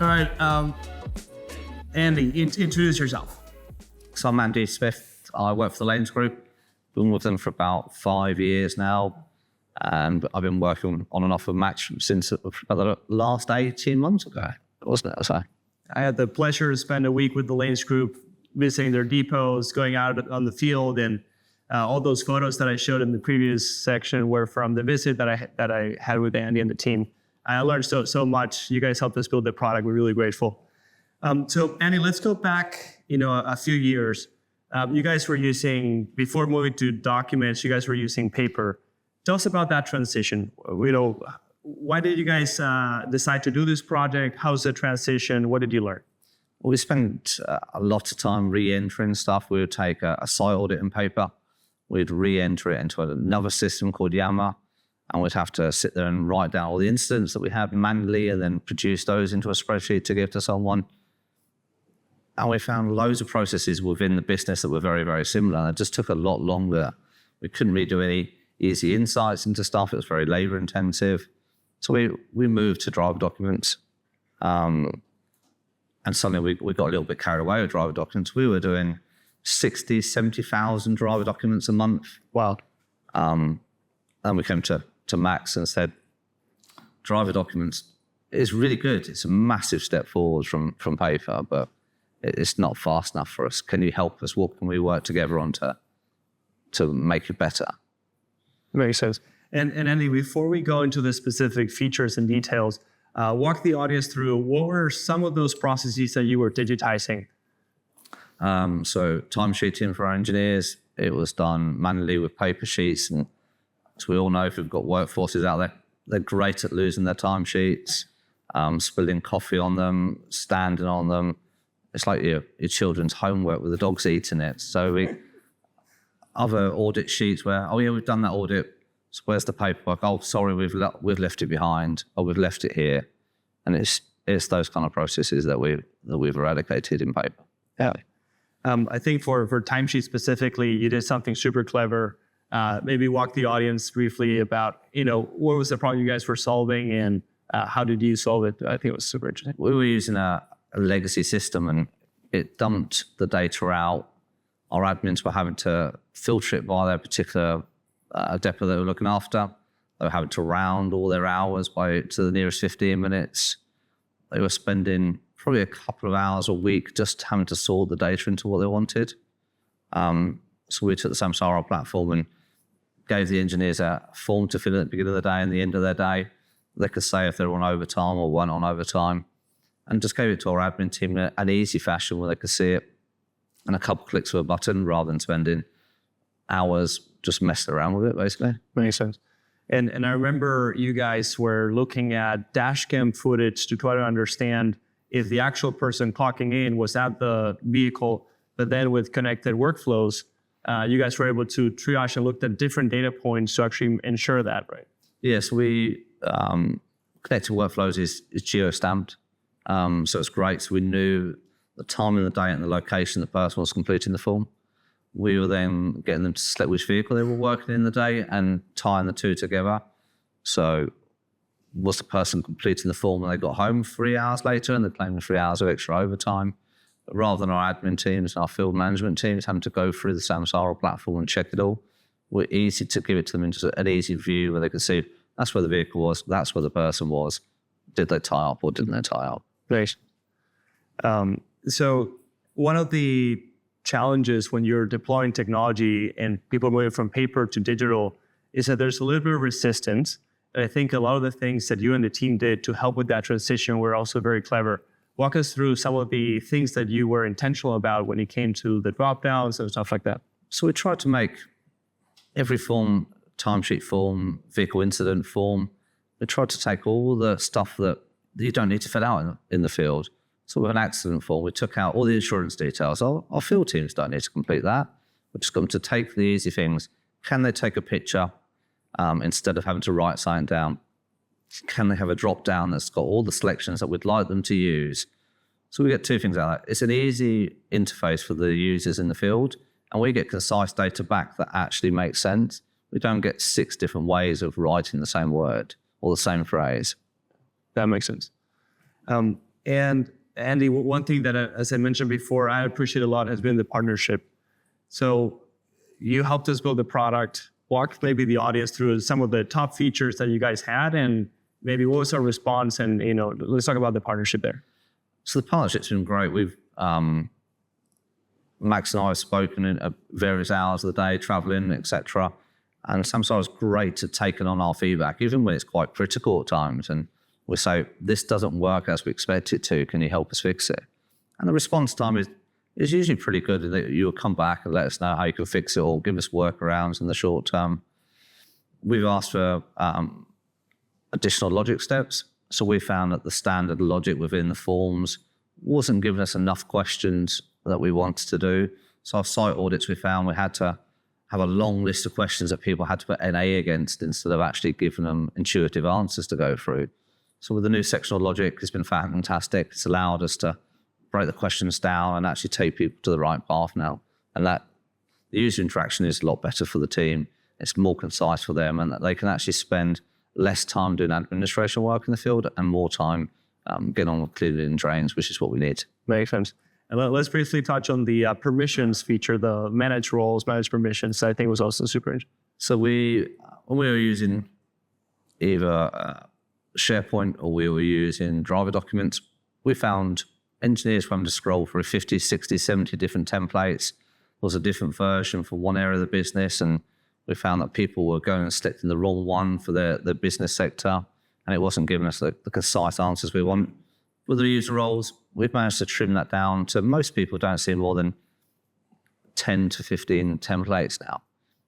All right, Andy, introduce yourself. So I'm Andy Smith. I work for the Lanes Group. Been with them for about 5 years now. And I've been working on and off with Match since about the last 18 months ago, wasn't it? So I had the pleasure to spend a week with the Lanes Group, visiting their depots, going out on the field, and all those photos that I showed in the previous section were from the visit that I had with Andy and the team. I learned so much. You guys helped us build the product. We're really grateful. So Andy, let's go back, a few years. You guys were using, before moving to documents, you guys were using paper. Tell us about that transition. Why did you guys decide to do this project? How's the transition? What did you learn? we spent a lot of time re-entering stuff. We would take a site audit in paper. We'd re-enter it into another system called Yammer. And we'd have to sit there and write down all the incidents that we have manually and then produce those into a spreadsheet to give to someone. And we found loads of processes within the business that were very, very similar. And it just took a lot longer. We couldn't really do any easy insights into stuff. It was very labor intensive. So we moved to driver documents. And suddenly we got a little bit carried away with driver documents. We were doing 60, 70,000 driver documents a month. Wow. And we came to Max and said, driver documents is really good. It's a massive step forward from paper, but it's not fast enough for us. Can you help us? What can we work together on to make it better? Makes sense. And Andy, before we go into the specific features and details, walk the audience through what were some of those processes that you were digitizing? So timesheeting for our engineers, it was done manually with paper sheets. And as we all know, if we've got workforces out there, they're great at losing their timesheets, spilling coffee on them, standing on them. It's like your children's homework with the dogs eating it. So other audit sheets where, oh yeah, we've done that audit. So where's the paperwork? Oh, sorry, we've left it behind. Oh, we've left it here. And it's those kind of processes that we've eradicated in paper. Yeah. I think for timesheet specifically, you did something super clever. Maybe walk the audience briefly about, what was the problem you guys were solving and how did you solve it? I think it was super interesting. We were using a legacy system and it dumped the data out. Our admins were having to filter it by their particular depot they were looking after. They were having to round all their hours to the nearest 15 minutes. They were spending probably a couple of hours a week just having to sort the data into what they wanted. So we took the Samsara platform and gave the engineers a form to fill in at the beginning of the day and the end of their day. They could say if they were on overtime or weren't on overtime, and just gave it to our admin team in an easy fashion where they could see it and a couple of clicks of a button rather than spending hours just messing around with it, basically. Makes sense. And I remember you guys were looking at dash cam footage to try to understand if the actual person clocking in was at the vehicle, but then with connected workflows, you guys were able to triage and looked at different data points to actually ensure that, right? Yes, we connected workflows is geo-stamped. So it's great. So we knew the time of the day and the location the person was completing the form. We were then getting them to select which vehicle they were working in the day and tying the two together. So was the person completing the form when they got home 3 hours later and they're claiming 3 hours of extra overtime? But rather than our admin teams and our field management teams having to go through the Samsara platform and check it all, we're easy to give it to them into an easy view where they can see that's where the vehicle was, that's where the person was. Did they tie up or didn't they tie up? Great. So one of the challenges when you're deploying technology and people moving from paper to digital is that there's a little bit of resistance. And I think a lot of the things that you and the team did to help with that transition were also very clever. Walk us through some of the things that you were intentional about when it came to the drop-downs and stuff like that. So we tried to make every form, timesheet form, vehicle incident form, we tried to take all the stuff that you don't need to fill out in the field. So with an accident form, we took out all the insurance details. Our field teams don't need to complete that. We're just going to take the easy things. Can they take a picture instead of having to write something down? Can they have a drop down that's got all the selections that we'd like them to use? So we get two things out of that. It's an easy interface for the users in the field, and we get concise data back that actually makes sense. We don't get 6 different ways of writing the same word or the same phrase. That makes sense. And Andy, one thing that, as I mentioned before, I appreciate a lot has been the partnership. So you helped us build the product. Walk maybe the audience through some of the top features that you guys had, and maybe what was our response? And let's talk about the partnership there. So the partnership's been great. We've Max and I have spoken at various hours of the day, traveling, etc. And Samsara is great at taking on our feedback, even when it's quite critical at times. And we say, this doesn't work as we expect it to. Can you help us fix it? And the response time is usually pretty good. You'll come back and let us know how you can fix it or give us workarounds in the short term. We've asked for additional logic steps. So we found that the standard logic within the forms wasn't giving us enough questions that we wanted to do. So our site audits, we found we had to have a long list of questions that people had to put NA against instead of actually giving them intuitive answers to go through. So with the new sectional logic, it's been fantastic. It's allowed us to break the questions down and actually take people to the right path now. And that the user interaction is a lot better for the team. It's more concise for them, and that they can actually spend less time doing administration work in the field and more time getting on with clearing drains, which is what we need. Makes sense. And let's briefly touch on the permissions feature, the manage roles, manage permissions. I think was also super interesting. So when we were using either SharePoint or we were using driver documents, we found engineers were having to scroll through 50, 60, 70 different templates. There was a different version for one area of the business, and we found that people were going and selecting the wrong one for their business sector, and it wasn't giving us the concise answers we want. With the user roles, we've managed to trim that down to most people don't see more than 10 to 15 templates now.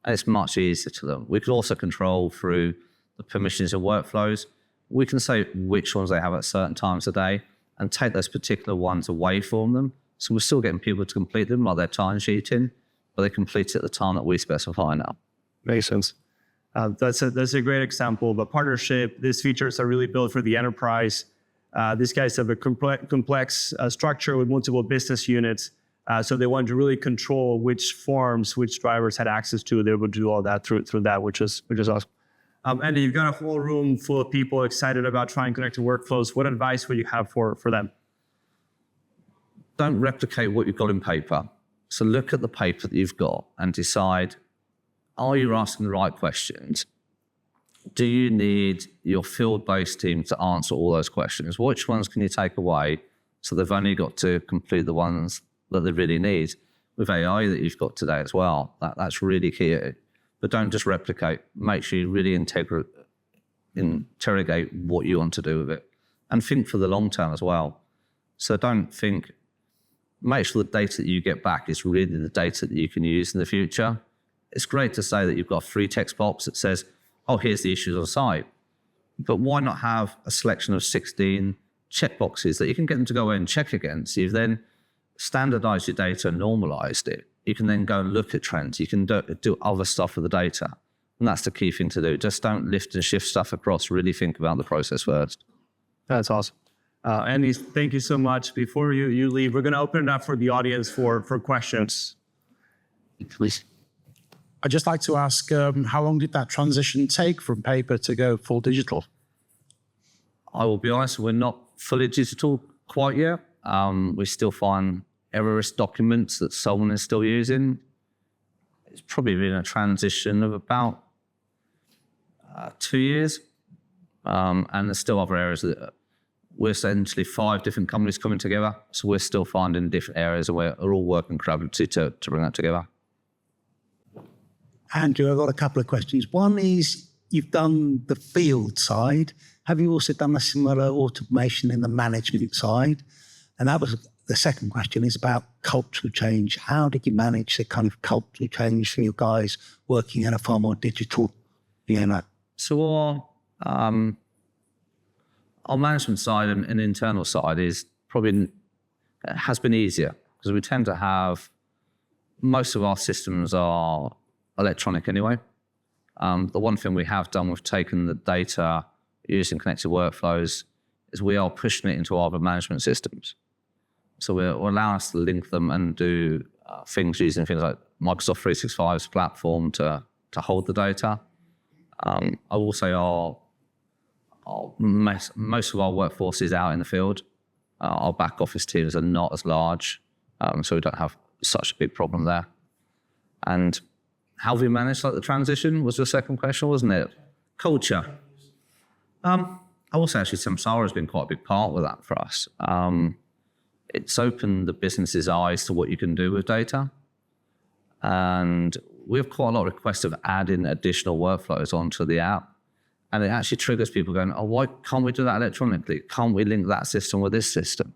And it's much easier to them. We can also control through the permissions and workflows. We can say which ones they have at certain times of day and take those particular ones away from them. So we're still getting people to complete them like they're time sheeting, but they complete it at the time that we specify now. Makes sense. That's a great example of a partnership. These features are really built for the enterprise. These guys have a complex structure with multiple business units. So they wanted to really control which forms, which drivers had access to. They would do all that through that, which is awesome. Andy, you've got a whole room full of people excited about trying connected workflows. What advice would you have for them? Don't replicate what you've got in paper. So look at the paper that you've got and decide, are you asking the right questions? Do you need your field-based team to answer all those questions? Which ones can you take away so they've only got to complete the ones that they really need? With AI that you've got today as well, that's really key. But don't just replicate. Make sure you really interrogate what you want to do with it. And think for the long term as well. So make sure the data that you get back is really the data that you can use in the future. It's great to say that you've got a free text box that says, oh, here's the issues on site. But why not have a selection of 16 checkboxes that you can get them to go in and check against? You've then standardized your data and normalized it. You can then go and look at trends. You can do other stuff with the data. And that's the key thing to do. Just don't lift and shift stuff across. Really think about the process first. That's awesome. Andy, thank you so much. Before you leave, we're going to open it up for the audience for questions. Please. I'd just like to ask, how long did that transition take from paper to go full digital? I will be honest, we're not fully digital quite yet. We still find errorist documents that someone is still using. It's probably been a transition of about 2 years. And there's still other areas that we're essentially 5 different companies coming together. So we're still finding different areas and we're all working collaboratively to bring that together. Andrew, I've got a couple of questions. One is, you've done the field side. Have you also done a similar automation in the management side? And that was the second question, is about cultural change. How did you manage the kind of cultural change for you guys working in a far more digital, So our management side and internal side has been easier because we tend to have, most of our systems are electronic anyway. The one thing we have done, we've taken the data using connected workflows, is we are pushing it into other management systems. So we're allowing us to link them and do things using things like Microsoft 365's platform to hold the data. I will say most of our workforce is out in the field. Our back office teams are not as large, so we don't have such a big problem there. And how have we managed the transition was your second question, wasn't it? Culture. I will say actually Samsara has been quite a big part with that for us. It's opened the business's eyes to what you can do with data. And we have quite a lot of requests of adding additional workflows onto the app. And it actually triggers people going, oh, why can't we do that electronically? Can't we link that system with this system?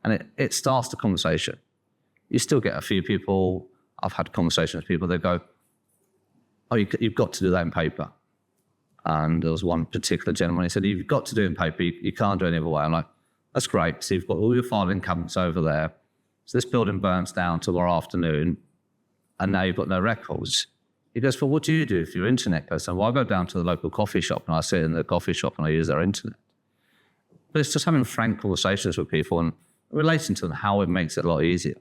And it starts the conversation. You still get a few people, I've had conversations with people, they go, oh, you've got to do that in paper. And there was one particular gentleman, he said, you've got to do it in paper, you can't do it any other way. I'm like, that's great. So you've got all your filing cabinets over there. So this building burns down tomorrow afternoon, and now you've got no records. He goes, well, what do you do if your internet goes down? Well, I go down to the local coffee shop and I sit in the coffee shop and I use their internet. But it's just having frank conversations with people and relating to them how it makes it a lot easier.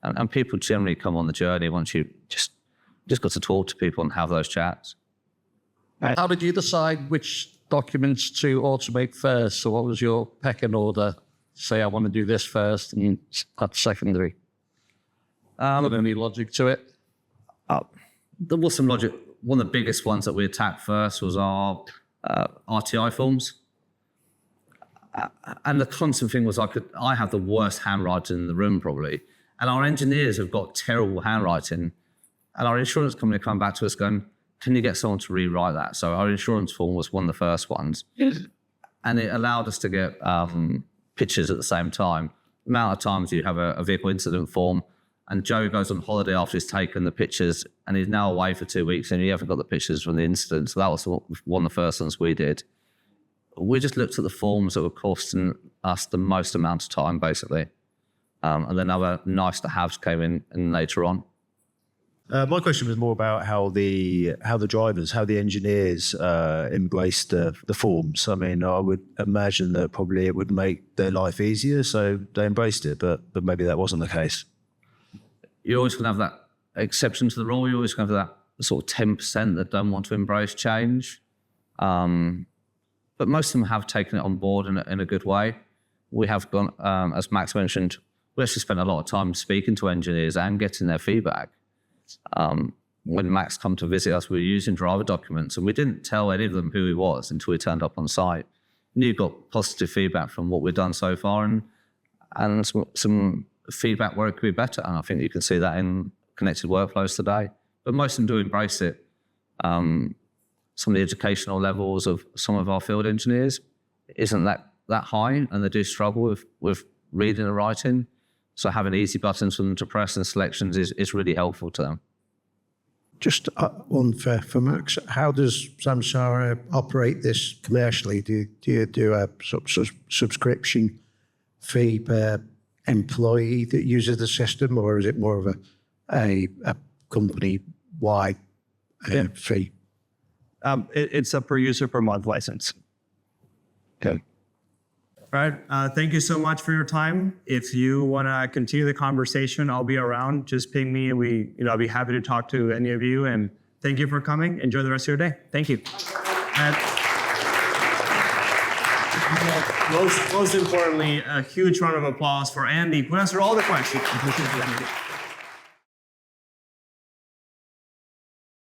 And people generally come on the journey once you just got to talk to people and have those chats. How did you decide which documents to automate first? So what was your pecking order? Say, I want to do this first and that's secondary. Any logic to it? There was some logic. One of the biggest ones that we attacked first was our RTI forms. And the constant thing was I have the worst handwriting in the room probably. And our engineers have got terrible handwriting. And our insurance company come back to us going, can you get someone to rewrite that? So our insurance form was one of the first ones. And it allowed us to get pictures at the same time. The amount of times you have a vehicle incident form and Joe goes on holiday after he's taken the pictures and he's now away for 2 weeks and you haven't got the pictures from the incident. So that was one of the first ones we did. We just looked at the forms that were costing us the most amount of time, basically. And then other nice to haves came in later on. My question was more about how the drivers, how the engineers embraced the forms. I mean, I would imagine that probably it would make their life easier, so they embraced it, but maybe that wasn't the case. You're always going to have that exception to the rule. You're always going to have that sort of 10% that don't want to embrace change. But most of them have taken it on board in a good way. We have gone, as Max mentioned, we actually spent a lot of time speaking to engineers and getting their feedback. When Max come to visit us, we were using driver documents and we didn't tell any of them who he was until he turned up on site. And you got positive feedback from what we've done so far and some feedback where it could be better. And I think you can see that in connected workflows today. But most of them do embrace it. Some of the educational levels of some of our field engineers isn't that high, and they do struggle with reading and writing. So having easy buttons for them to press and selections is really helpful to them. Just one for Max. How does Samsara operate this commercially? Do you do a subscription fee per employee that uses the system, or is it more of a company-wide fee? It's a per user per month license. Okay. All right. Thank you so much for your time. If you want to continue the conversation, I'll be around. Just ping me, and I'll be happy to talk to any of you. And thank you for coming. Enjoy the rest of your day. Thank you. And most importantly, a huge round of applause for Andy, who answered all the questions.